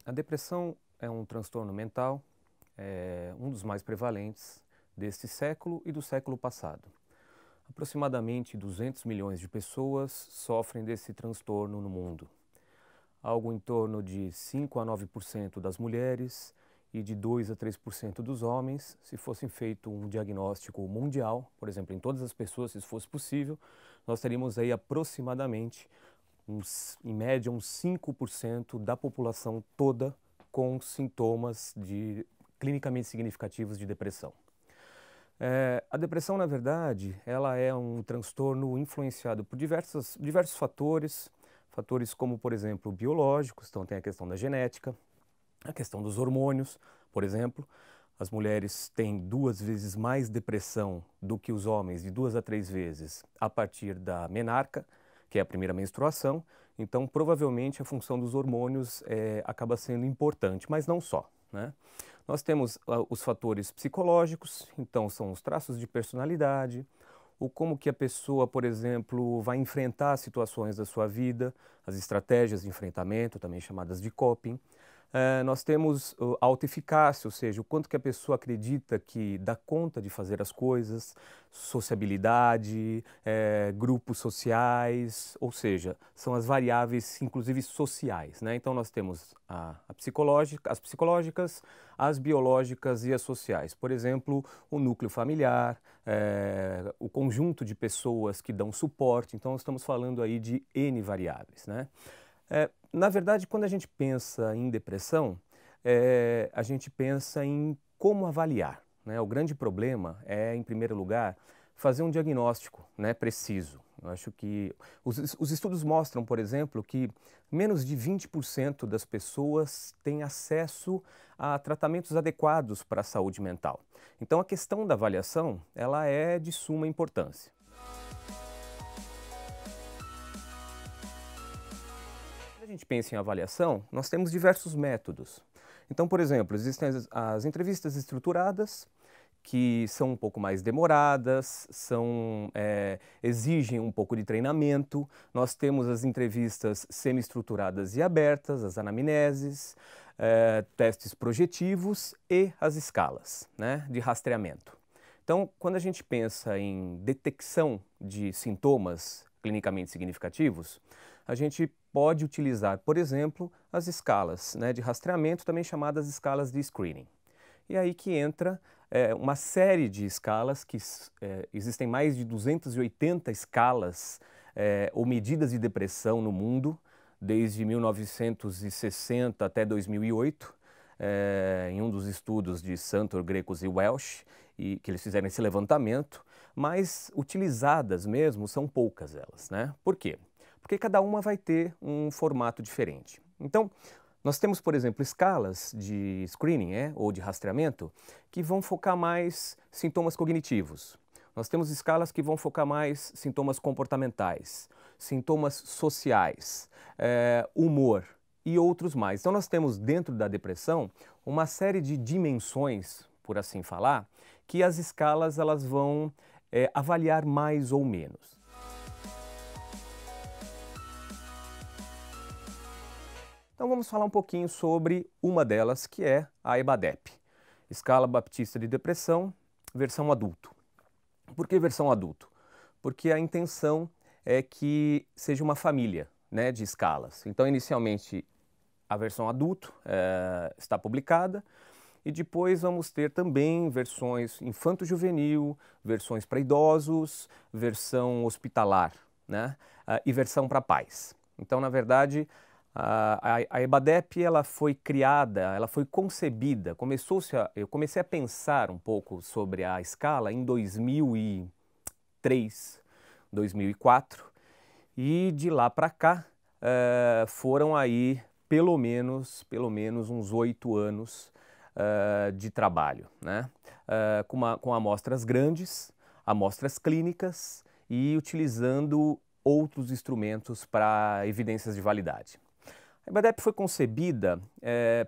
A depressão é um transtorno mental, um dos mais prevalentes deste século e do século passado. Aproximadamente 200 milhões de pessoas sofrem desse transtorno no mundo. Algo em torno de 5 a 9% das mulheres e de 2 a 3% dos homens, se fosse feito um diagnóstico mundial, por exemplo, em todas as pessoas, se isso fosse possível, nós teríamos aí aproximadamente em média, uns 5% da população toda com sintomas clinicamente significativos de depressão. A depressão, na verdade, ela é um transtorno influenciado por diversos fatores como, por exemplo, biológicos, então tem a questão da genética, a questão dos hormônios, por exemplo. As mulheres têm 2 vezes mais depressão do que os homens, de 2 a 3 vezes, a partir da menarca, que é a primeira menstruação. Então, provavelmente, a função dos hormônios acaba sendo importante, mas não só, né? Nós temos os fatores psicológicos, então são os traços de personalidade, ou como que a pessoa, por exemplo, vai enfrentar as situações da sua vida, as estratégias de enfrentamento, também chamadas de coping. Nós temos a autoeficácia, ou seja, o quanto que a pessoa acredita que dá conta de fazer as coisas, sociabilidade, grupos sociais, ou seja, são as variáveis, inclusive sociais, né? Então nós temos as psicológicas, as biológicas e as sociais. Por exemplo, o núcleo familiar, o conjunto de pessoas que dão suporte. Então nós estamos falando aí de N variáveis, né? Na verdade, quando a gente pensa em depressão, a gente pensa em como avaliar, né? O grande problema é, em primeiro lugar, fazer um diagnóstico, né, preciso. Eu acho que os estudos mostram, por exemplo, que menos de 20% das pessoas têm acesso a tratamentos adequados para a saúde mental. Então, a questão da avaliação, ela é de suma importância. Quando a gente pensa em avaliação, nós temos diversos métodos. Então, por exemplo, existem as entrevistas estruturadas, que são um pouco mais demoradas, exigem um pouco de treinamento. Nós temos as entrevistas semi-estruturadas e abertas, as anamneses, testes projetivos e as escalas, né, de rastreamento. Então, quando a gente pensa em detecção de sintomas clinicamente significativos, a gente pode utilizar, por exemplo, as escalas, né, de rastreamento, também chamadas escalas de screening. E aí que entra uma série de escalas, existem mais de 280 escalas ou medidas de depressão no mundo, desde 1960 até 2008, em um dos estudos de Santor, Greco e Welsh, que eles fizeram esse levantamento, mas utilizadas mesmo são poucas elas, né? Por quê? Porque cada uma vai ter um formato diferente. Então, nós temos, por exemplo, escalas de screening, ou de rastreamento, que vão focar mais sintomas cognitivos. Nós temos escalas que vão focar mais sintomas comportamentais, sintomas sociais, humor e outros mais. Então nós temos dentro da depressão uma série de dimensões, por assim falar, que as escalas elas vão avaliar mais ou menos. Então vamos falar um pouquinho sobre uma delas, que é a EBADEP, Escala Baptista de Depressão, versão adulto. Por que versão adulto? Porque a intenção é que seja uma família, né, de escalas. Então, inicialmente, a versão adulto está publicada e depois vamos ter também versões infanto-juvenil, versões para idosos, versão hospitalar, né, e versão para pais. Então, na verdade, a EBADEP ela foi criada, ela foi concebida, eu comecei a pensar um pouco sobre a escala em 2003, 2004, e de lá para cá foram aí pelo menos uns 8 anos de trabalho, né? Com amostras grandes, amostras clínicas e utilizando outros instrumentos para evidências de validade. A EBADEP foi concebida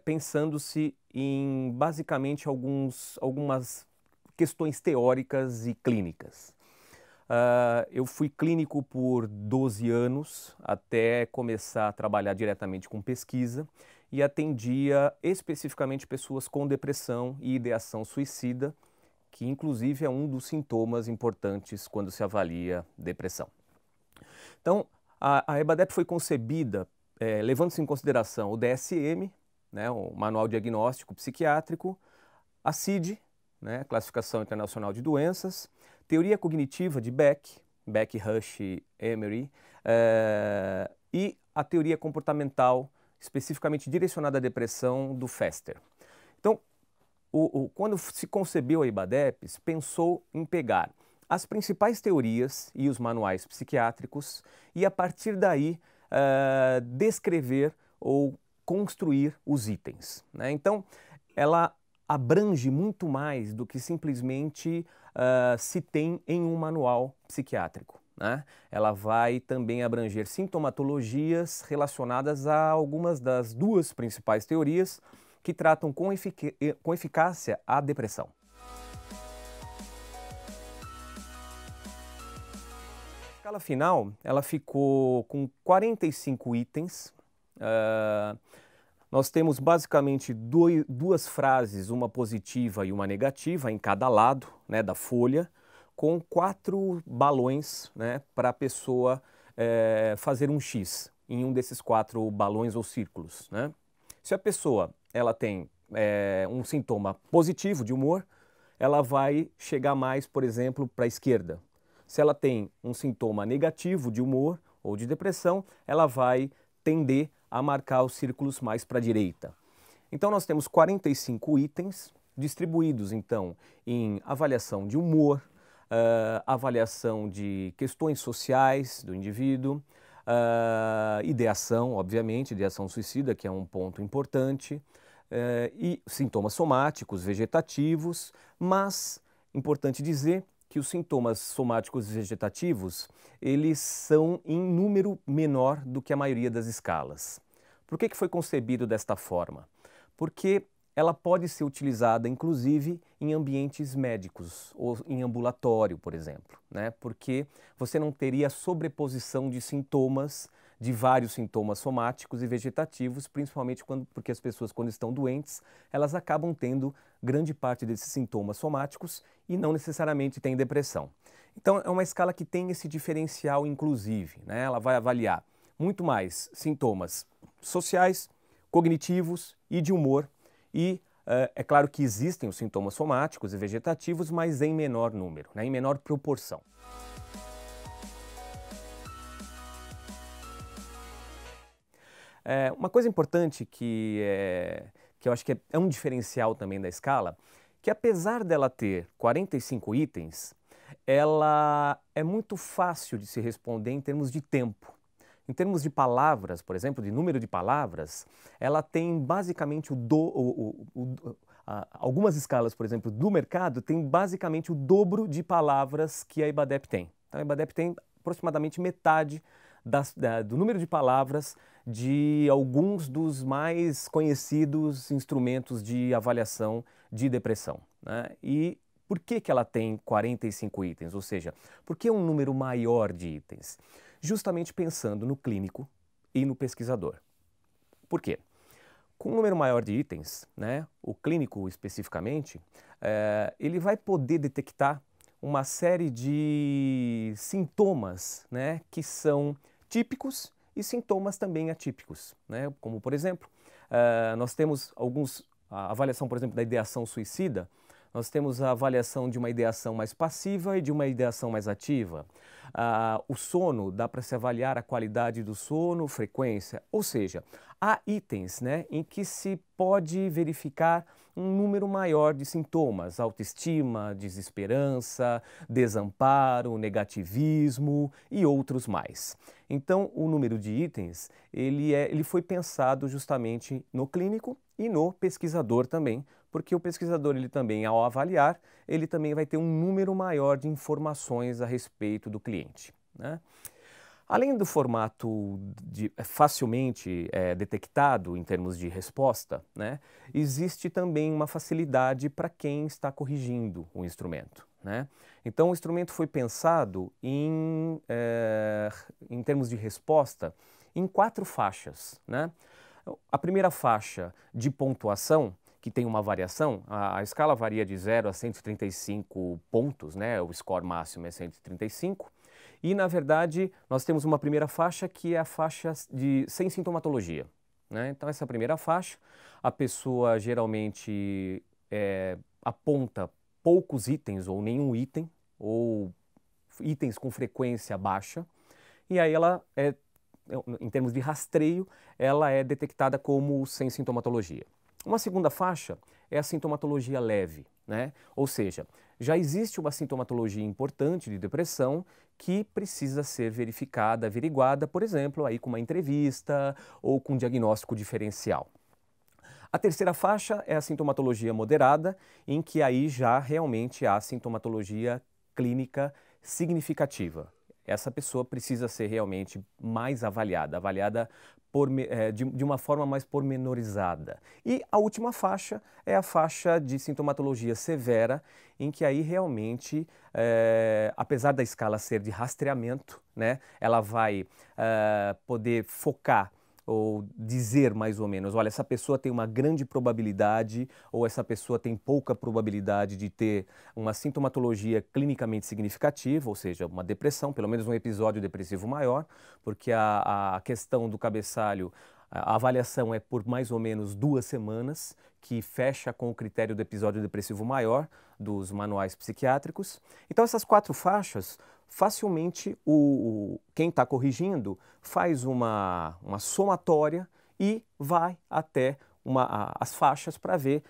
pensando-se em basicamente algumas questões teóricas e clínicas. Eu fui clínico por 12 anos até começar a trabalhar diretamente com pesquisa e atendia especificamente pessoas com depressão e ideação suicida, que inclusive é um dos sintomas importantes quando se avalia depressão. Então, a EBADEP foi concebida levando-se em consideração o DSM, né, o Manual Diagnóstico Psiquiátrico, a CID, né, Classificação Internacional de Doenças, teoria cognitiva de Beck, Rush e Emery, e a teoria comportamental especificamente direcionada à depressão do Fester. Então, quando se concebeu a IBADEP, se pensou em pegar as principais teorias e os manuais psiquiátricos e, a partir daí, descrever ou construir os itens, né? Então, ela abrange muito mais do que simplesmente se tem em um manual psiquiátrico, né? Ela vai também abranger sintomatologias relacionadas a algumas das duas principais teorias que tratam com eficácia a depressão. A escala final, ela ficou com 45 itens. Nós temos basicamente duas frases, uma positiva e uma negativa em cada lado, né, da folha, com 4 balões, né, para a pessoa fazer um X em um desses 4 balões ou círculos, né? Se a pessoa ela tem um sintoma positivo de humor, ela vai chegar mais, por exemplo, para a esquerda. Se ela tem um sintoma negativo de humor ou de depressão, ela vai tender a marcar os círculos mais para a direita. Então nós temos 45 itens distribuídos então em avaliação de humor, avaliação de questões sociais do indivíduo, ideação, obviamente, ideação suicida, que é um ponto importante, e sintomas somáticos, vegetativos, mas importante dizer que os sintomas somáticos e vegetativos, eles são em número menor do que a maioria das escalas. Por que foi concebido desta forma? Porque ela pode ser utilizada, inclusive, em ambientes médicos ou em ambulatório, por exemplo, né? Porque você não teria sobreposição de sintomas, de vários sintomas somáticos e vegetativos, principalmente porque as pessoas, quando estão doentes, elas acabam tendo grande parte desses sintomas somáticos e não necessariamente têm depressão. Então, é uma escala que tem esse diferencial, inclusive, né? Ela vai avaliar muito mais sintomas sociais, cognitivos e de humor. E é claro que existem os sintomas somáticos e vegetativos, mas em menor número, né? Em menor proporção. Uma coisa importante que eu acho que é um diferencial também da escala, que apesar dela ter 45 itens, ela é muito fácil de se responder em termos de tempo. Em termos de palavras, por exemplo, de número de palavras, ela tem basicamente algumas escalas, por exemplo, do mercado, tem basicamente o dobro de palavras que a IBADEP tem. Então, a IBADEP tem aproximadamente metade do número de palavras de alguns dos mais conhecidos instrumentos de avaliação de depressão, né? E por que ela tem 45 itens? Ou seja, por que um número maior de itens? Justamente pensando no clínico e no pesquisador. Por quê? Com um número maior de itens, né, o clínico especificamente, ele vai poder detectar uma série de sintomas, né, que são típicos e sintomas também atípicos, né? Como, por exemplo, nós temos a avaliação, por exemplo, da ideação suicida. Nós temos a avaliação de uma ideação mais passiva e de uma ideação mais ativa. O sono, dá para se avaliar a qualidade do sono, frequência, ou seja, há itens, né, em que se pode verificar um número maior de sintomas, autoestima, desesperança, desamparo, negativismo e outros mais. Então, o número de itens, ele foi pensado justamente no clínico e no pesquisador também, porque o pesquisador, ele também, ao avaliar, ele também vai ter um número maior de informações a respeito do cliente, né? Além do formato facilmente detectado em termos de resposta, né, existe também uma facilidade para quem está corrigindo o instrumento, né? Então, o instrumento foi pensado em termos de resposta em 4 faixas, né? A primeira faixa de pontuação, que tem uma variação, a escala varia de 0 a 135 pontos, né? O score máximo é 135. E, na verdade, nós temos uma primeira faixa que é a faixa sem sintomatologia, né? Então, essa primeira faixa, a pessoa geralmente aponta poucos itens ou nenhum item, ou itens com frequência baixa, e aí ela em termos de rastreio, ela é detectada como sem sintomatologia. Uma segunda faixa é a sintomatologia leve, né? Ou seja, já existe uma sintomatologia importante de depressão que precisa ser verificada, averiguada, por exemplo, aí com uma entrevista ou com um diagnóstico diferencial. A terceira faixa é a sintomatologia moderada, em que aí já realmente há sintomatologia clínica significativa. Essa pessoa precisa ser realmente mais avaliada de uma forma mais pormenorizada. E a última faixa é a faixa de sintomatologia severa, em que aí realmente, apesar da escala ser de rastreamento, né, ela vai poder focar ou dizer mais ou menos, olha, essa pessoa tem uma grande probabilidade ou essa pessoa tem pouca probabilidade de ter uma sintomatologia clinicamente significativa, ou seja, uma depressão, pelo menos um episódio depressivo maior, porque a questão do cabeçalho, a avaliação é por mais ou menos 2 semanas, que fecha com o critério do episódio depressivo maior dos manuais psiquiátricos. Então, essas 4 faixas, facilmente quem está corrigindo faz uma somatória e vai até as faixas para ver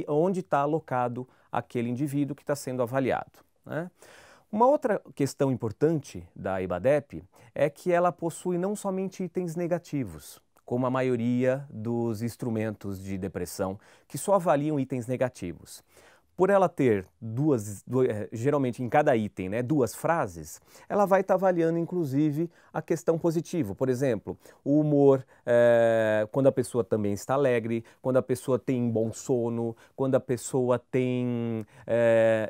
onde está alocado aquele indivíduo que está sendo avaliado, né? Uma outra questão importante da IBADEP é que ela possui não somente itens negativos, como a maioria dos instrumentos de depressão, que só avaliam itens negativos. Por ela ter geralmente em cada item, né, 2 frases, ela vai estar avaliando inclusive a questão positiva. Por exemplo, o humor, quando a pessoa também está alegre, quando a pessoa tem bom sono, quando a pessoa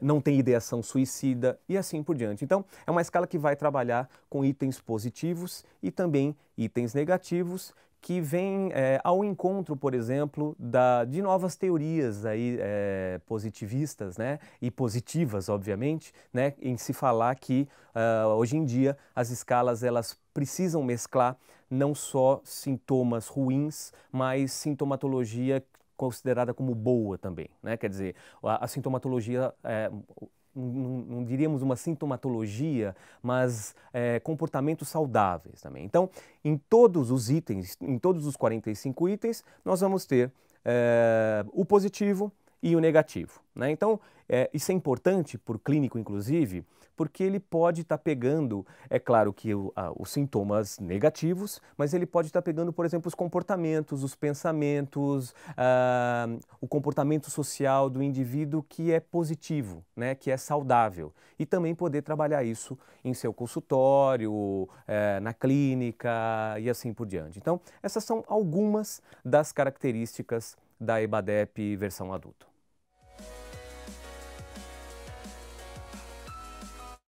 não tem ideação suicida e assim por diante. Então, é uma escala que vai trabalhar com itens positivos e também itens negativos, que vem ao encontro, por exemplo, de novas teorias aí, positivistas, né, e positivas, obviamente, né, em se falar que hoje em dia as escalas elas precisam mesclar não só sintomas ruins, mas sintomatologia considerada como boa também, né? Quer dizer, a sintomatologia não diríamos uma sintomatologia, mas comportamentos saudáveis também. Então, em todos os itens, em todos os 45 itens, nós vamos ter o positivo e o negativo, né? Então, isso é importante para o clínico, inclusive, porque ele pode estar pegando, é claro que os sintomas negativos, mas ele pode estar pegando, por exemplo, os comportamentos, os pensamentos, o comportamento social do indivíduo que é positivo, né, que é saudável. E também poder trabalhar isso em seu consultório, na clínica e assim por diante. Então, essas são algumas das características da IBADEP versão adulto.